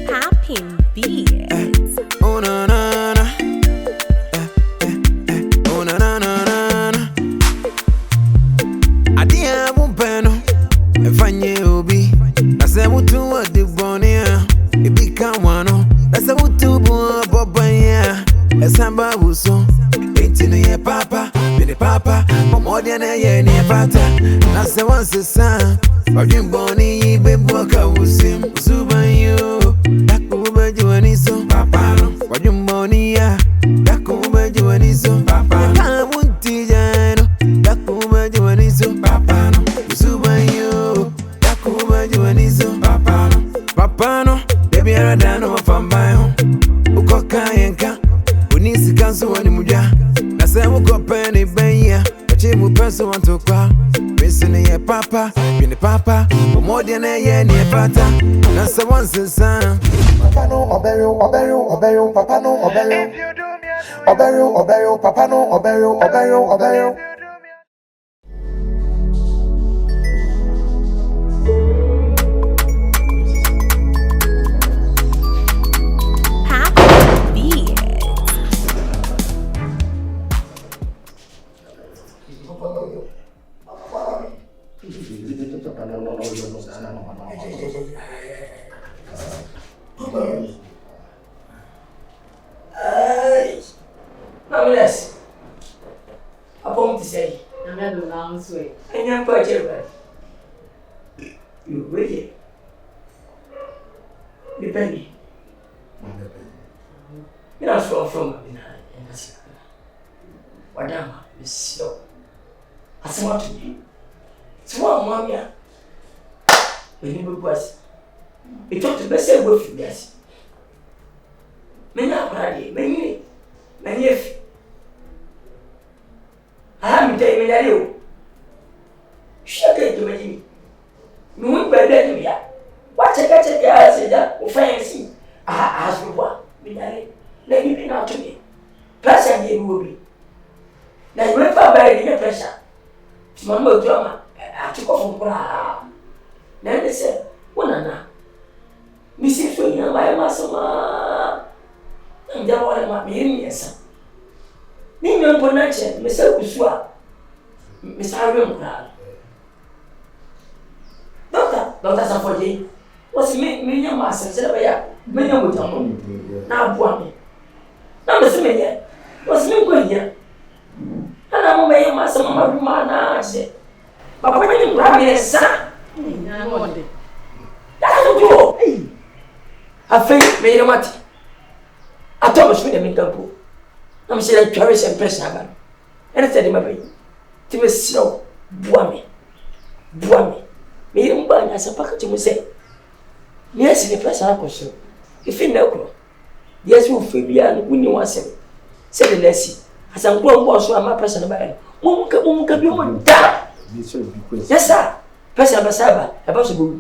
Popping beats. Oh na na na. Oh na na na na. Adia bumpeno. Efanye obi. Ase mutu odi bonia. Ebi kawano. Ase mutu bu bobanya. Esamba buso. Eti no ye papa. Bide papa. Momodia na ye ni pata. Na se once sa. Odin boni bebu ka usim. Usubanyo. Dakuba juaniso. Papa no. Odin boni ya. Dakuba juaniso. Papa no. Kamunti jano. Dakuba juaniso. Papa no. Usubanyo. Dakuba juaniso. Papa no. Papa no. Baby aradano wafambayo. Ukoka yenka. Unisi kansu wani muja. Nase muko peni benya. Wachi mupeso wantokwa. Missing ye papa. Bini papa. Umodia na ye ni pata. Nase once sa. Papa no obeyo, papa no obeyo. Obeyo, papa no obeyo. Popping beats. Nameless. Upon to say, I'm not the long way. and you're quite right. You really depending. You know, from Madame, Miss Slow. I saw to me. Small mamma. When you was, it took the best way for this. Many are ready, many if I haven't taken that you. Shut it to me. You won't better me. What I got to say that fancy. I asked for what. Let me be not to me. Plus, I gave will be. Now you went for buried in a pressure. Mamma drama. I took off from Bra. Then they said, One, Missy Swing, my master. And there was my yes. Name for nature, Miss Kuswa, Miss Harrium crowd. Doctor Saffoy was me, your master, said, many would tell me. Now, one. Now, Miss Mania was me going here. And I'm my master, my man, said. But when you grab me, son, that's a go. I think, made a mat. I told us with them in Campo. I'm saying, Paris and Press. And I said, my baby, to me, slow, boy me. Me don't buy as a packet to say. Yes, in the press, I was if you know, yes, you feel beyond when you want to say the lessy. As I'm grown, boss, so I'm a person about it. Won't be one down. Yes, sir. Person Basaba, a possible.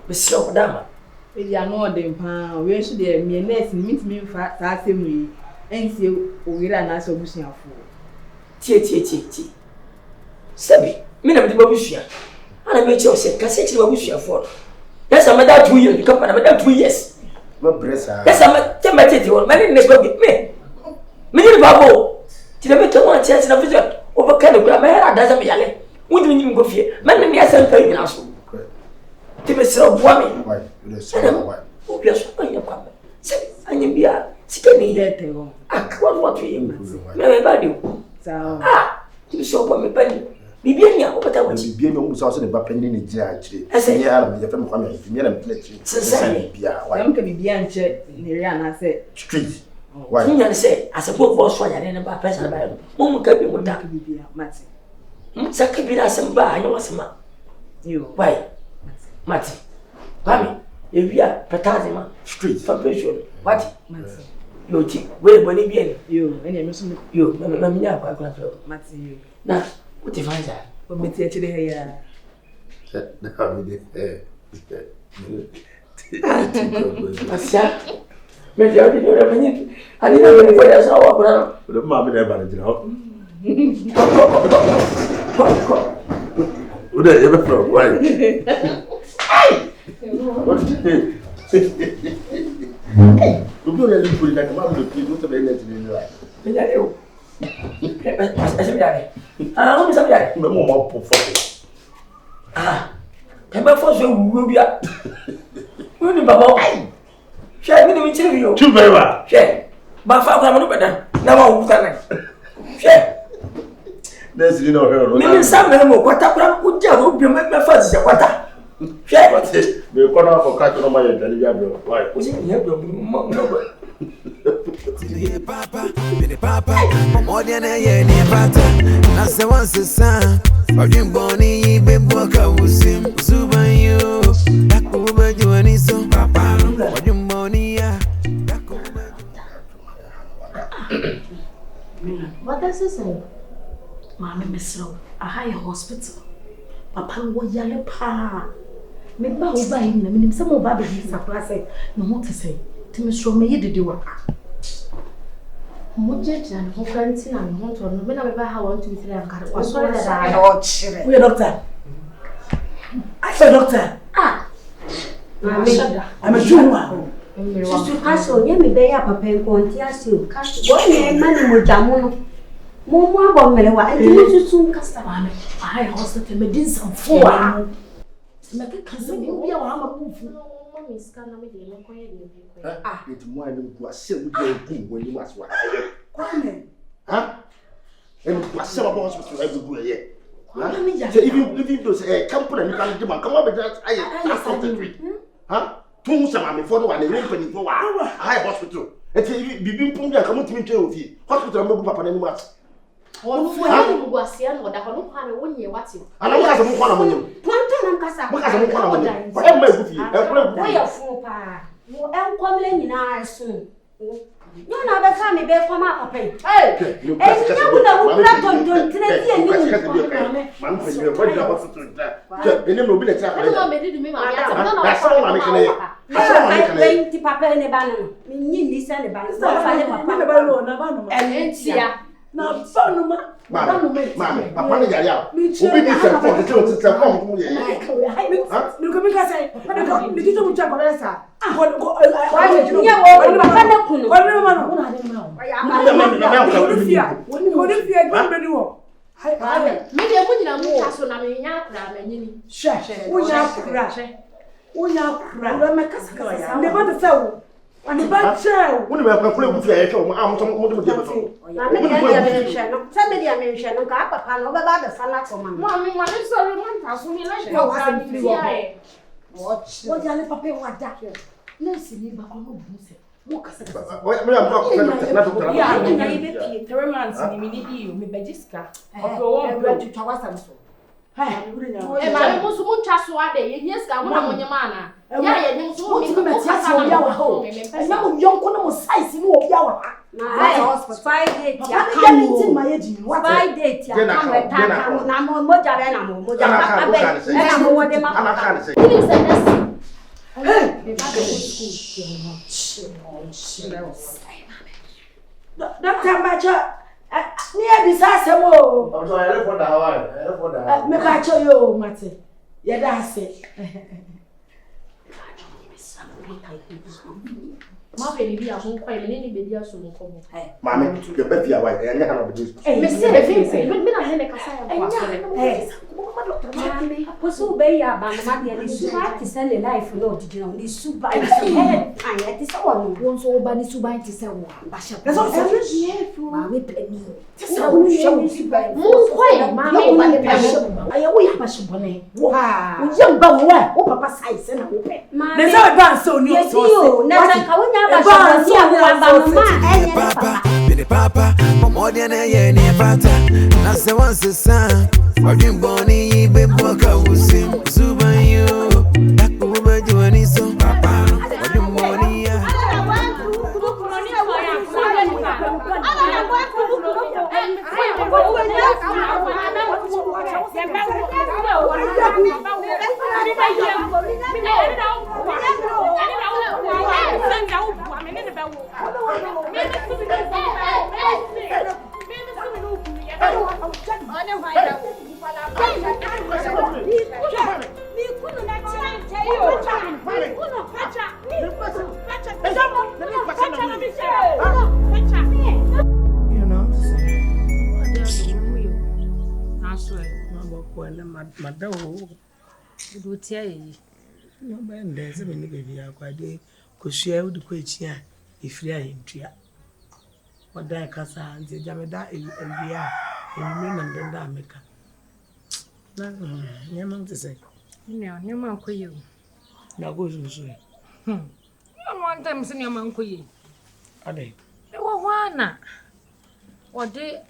Be slow, dama. We are not them pound. We should be a mere nest and meet me fat that same way. And see, we are not so pushing out for. T. Sabby, me of the Babushia. And I made you say, Cassette Babushia for. Yes, I'm about 2 years. You come about 2 years. Yes, I'm a temperate. My name is me. Me, Babu. Till I make one chance in a visit over Canada. My hair doesn't be yelling. Wouldn't even go fear. Man, yes, I'm paying also. To be so woman. Why? You say why? Oh, yes, I'm your papa. Say, I am here. Sitting there. Ah, what we everybody. So, you saw what me penny. Be bien, but I was being almost also the bapping in the judge. I say, yeah, I'm from Kwame. If you're a pledge, why am I be beyond check? I said, street. Why? You say, I suppose boss why I didn't about person about Mum can be with that. Matty. Saki be some bar, I know what's ma. You, why? Matty. Mammy, if you are Patazima, street for pressure. What? Matty. You think, where when you you, and you're missing you, Mamma, Matty, you. Now, what if I say? What me teach you here? Maybe I didn't know anything. I didn't know anything for yourself. The mommy never did help. Who did you ever from? Why? Obi o ya lipo ni ka ma do ki do to be net ni la. Me ya o. Ese me ya. Ah, o me sabe ya. Me mo ma po fo. Ah. E ba fo so wu bia. Wo ni baba o. She mi ni mi chiri yo. Tu be ba. She. Ba fa kwa mo no beda. Na ma wu ta na. She. That's you know her. Me sa me mo kwata kwa ku dia o bi me fa se kwata. She. Me ko na for catch no ma ye dani bia bro. Why? O si me do mo no. Papa, more than a year near Pata. That's the one son. But you bonny, baby, walk out with him. Zuba you, that over you and his son. Papa, what you money? What does it say? Mammy, Miss Lowe, a high hospital. Papa, what yellow pa? Me bow by him, I mean, some of Babby, he's a classic. No more to say. To Miss Rowe, you did do. Mojet and Hokantin and Monton, when I ever have 1, 2, 3, I've got it. Was sorry that I watch. We doctor. I said doctor. Ah, I'm a true one. Sister Castle, you may be up a pen contias you. What name, money with Jamono? More about Melewa, and you soon customer. I hospital medicine for. Make a cousin, you are a move. Mommy is going to be a quiet. Ah, it's more than you are saying when you must. Kwame. Huh? And what's some of us to have to do here? If you say, company, you can't come up with that. I thought the tree. Huh? Two some before one, and for a high hospital. And if you be pumped, come to me with you. Hospital, Papa, and much. Oh, for was here, or that one had a 1 year. What's you? I don't have a one of them. Plantain Casa. What has a one of them? I am with you. Why a fool, pa? You am coming in our soon. You never found me back from our pay. Hey, you don't na fanu ma papa ne yare a obi di se for se form mu ye mi ko mi ka say mi ti to mu cha ko resa wa ni ya wo papa ne kunu ko ni ma no ko ni fia gbe ni wo me de ko nyina mu taso na me nya akra ma nyini wo nya akra me kasa kasa ne ba de se wo ani ba che wo ni me pa kula bu fia ye hwe mo am to mo de be so na me dia me hwe no se me dia me hwe no ka papa no ba ba de fa na ko ma mo ni sorry man taso mi la ko wa se free wo dia le papa wa da na si ni ba ko no bu se mo kasa kasa me am ko na doctor ya ni na ibe pie 3 months ni mi ni bi o me bejiska o wo bro tu twa sam so ma mo so mo ntwa so ade ye yes ka mo na mo nyama na ya ye nyim so mi ko kasa na wa ho na mo yonko na mo size ni obi awa na hospital day ya ka mi ti ma ye ji what day ya ka me ta na mo jabe na mo jabe na mo wo de ma ana kan se ni se nesi be ba go school doctor Macho ni e bi sa se mo I'm sorry I for the Hawaii me ba cho yo mate ye da se ma be ni bi a mo kwa me ni be dia so mo ko mo mama tu ke be fia wa e nya kana be dis me se me na he ne kasa ya kwa Mami, posso bem a banda de suba que se le life no de não de suba ai é de só no won so ba ni suba ti se wo baixa é só dinheiro mami premi te sabe o suba mo kwai mami ba de premi ai eu ia baixo boné o jamba wa o papa sai se na o pé na sabe ban so ni o so na ka o nya baixo boné o aba mama é papa Bini papa, more than a year near Pata. I say once a son, or you bonny, baby, walk out with him. Zuba you, that over you and his son, papa. Or you money, Do tia yi. No man there's a many baby akwade ko share with ko chia ifiri ayentua. Oda kasa nti jameda elbia emi na ndenda ameka. Na nyama ntse. Nyama nkoye. Na go so. One time senior man nkoye. Ade. E wo wana. Ode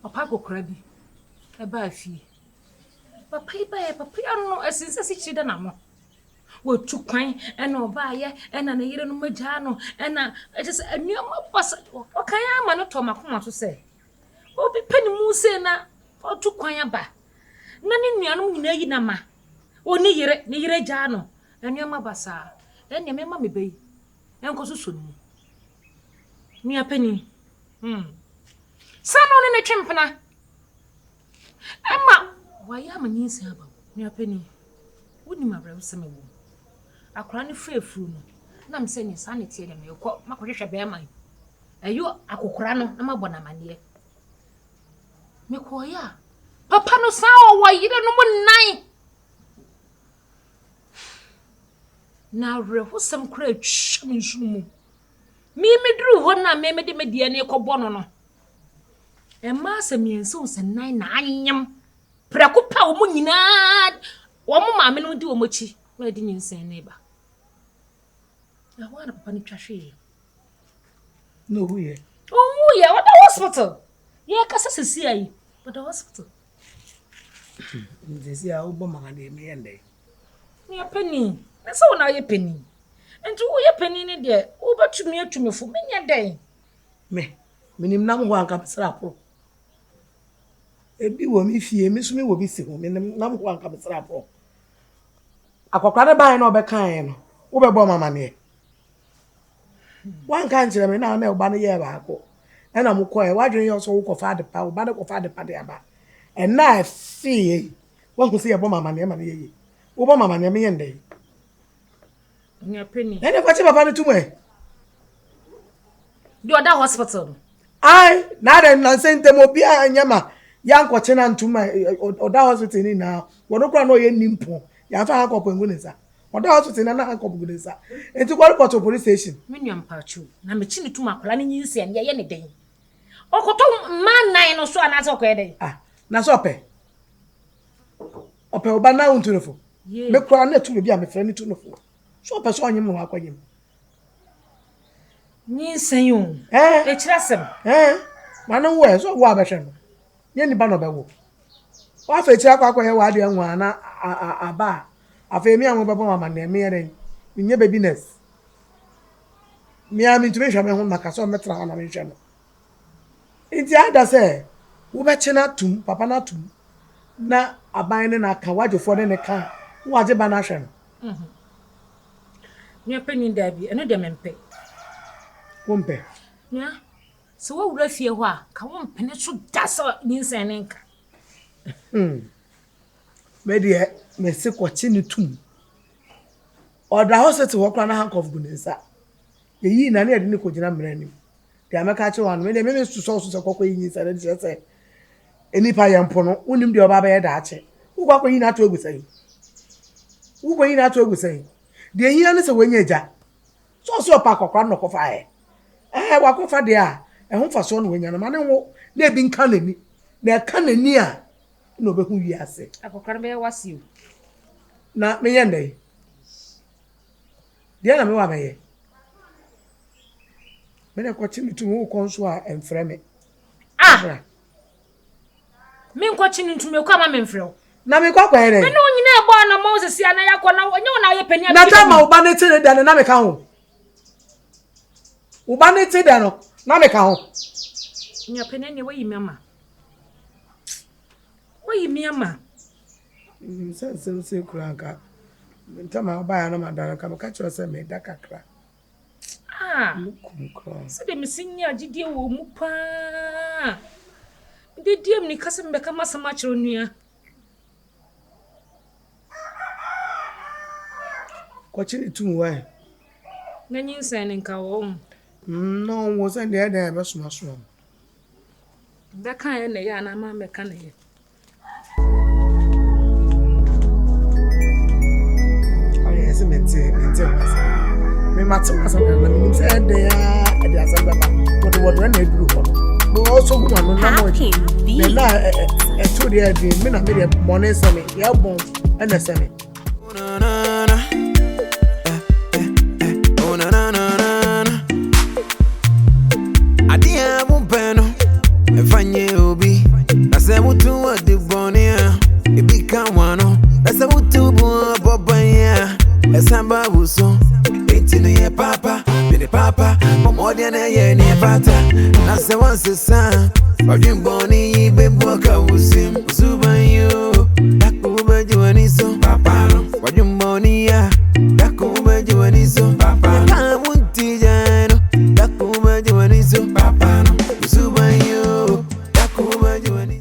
papa kokora bi. E ba afie. Papa iba papa no asinse si chida na mo. Wo tukwan e na oba ye e na yire no magya no e na just anuama pasa. O kan ama no to makoma so se. Obi pani mu se na o tukwan aba. Na ne nuanom nyina yi na ma. Oni yire gya no. Anuama basa. E ne mema me bai. Enko so so ni. Nua pani. Sano ne twempena. Emma, why am I in Saba? Nua pani. Wouldn't my brother some wo. Akra ne frefru no. Na me say sanity dem me ko makohwehwe be man. Ayo akokora no na mabona mane. Me ko ya. Papa no sa o wa yire no mo nan. Na rehosam kra twam nsumu. Me medru ho na me de media ne kɔbɔ no no. Emma samienso senan na anyam. Preocupa wo mu nyina. Wo mu maame no di wo mochi. Na di nyinsen ne ba. Na wana papa ni twahwe. No who ye? Oh yeah, what the hospital? Yeah, kasa sisi ayi. What the hospital? Ndesi a ubo magade me yende. Ni penny. Na so na ye penny. Enti wo ye penny ni de, wo batumi atumefo menya den. Me minim nam ho anka besra pro. Ebi wo mi fie mi so mi wo bi si ho minim nam ho anka besra pro. Akokra de ban na obekan no. Wo bebo mama ne. Wan kan kire me na oba ne ye ba ko. E na mo ko e wadwen ye so wo ko fa de pa, oba de ko fa de pa de aba. E na fie. Wo ko se ye bo mama ne ma ne ye. Wo bo mama ne me yende. Ni penny. E ne ko che papa ne tumu. The other hospital. Ai, na de na sente mo bia anyama. Ya nkoche na ntuma oda hospital ni na. Wono kra no ye nimpo. Ya fa akọpọ ngunesa. Oda hospital na akọpọ ngunesa. Enti kwa report to police station. Me nua mpachu. Na me chi ni tuma akola ni nyinse ne ye ne den. Okoto man nine no so anase okoye den. Ah, na so ope. Ope oba na untunofo. Me kra na tu bia me frɛ ni tunofo. So ope so onyem no akwanyem. Nyinse yo. E kirasem. Mana wo so wo abehwe no. Ye ni ba no bewo. Wa fa kira akwaye wa de anwa na aba. Afa emi anwo bebo mama na eme yere. Nye baby-ness. Mi ami ntumi hwa me ho maka so metra na me hwa no. Inti ada se wo be chena tum papa na tum na aban ne na ka wajofo ne ka wo age ba na hwe no. Nya penny dabi eno de mempe. Wo mpe. Nya so wo wura fie ho a ka wo mpene so da so nyinsen ne nka. Me de me se ko chi ni tum. Oda hospital wo kra na handcuff gu nsa. Ye yi na na ye de ne ko gina mra nim. De amaka che wan me de me su so kokko yi nsa de se enipa ye mpo no unim de oba ba ye da ache. Wo kwa yi na to egusai. Wo yi na to egusai. De yi na se wanya eja. So opa kokra no ko fa e. Wa ko fa de a ho fa so no wanya no mane wo na ebi nka nani. Na ka nani a no be hu wi ase. Akokra be wasiu. Na me yende. Dia na me wa meye. Me na ko chimi tu wo konso a emfre me. Ah. Me nko chini ntume ko ama me mfre. Na me kwa ere. Me no nyina e bo na Moses ya na yakọ na onye na ye pani abi. Na ta ma uba ne tire da na me ka ho. Uba ne tire da no na me ka ho. Nya pani ne wayi mama. Wayi mi ama. Se kuranka. Ntama ba ya na madara ka me ka chiro se me da kakra. Ah. Se de me sinya agidie wo mu pa. De diem ni kase mbeka masama chiro nua. Ko chiri tumu wa. Na nyinsen nka wo. No wo se de e be suma suma. Da kan ye na ya na ma meka na ye. What's something said there at the Asababa, but what when they do. But also, one on Happy then I told you, I mean, I made a morning semi, yeah, bone, and a semi. I didn't want pen, and find you be. I said, what to what the bonnia, it become one. I said, what to Papa, yeah, as Samba was so. Ain't papa, be the papa, more than a year near pata. I said, once the son, but you bonnie, baby, walk out with him, Zuba, you, that over you and his son, papa, but you bonnie, yeah.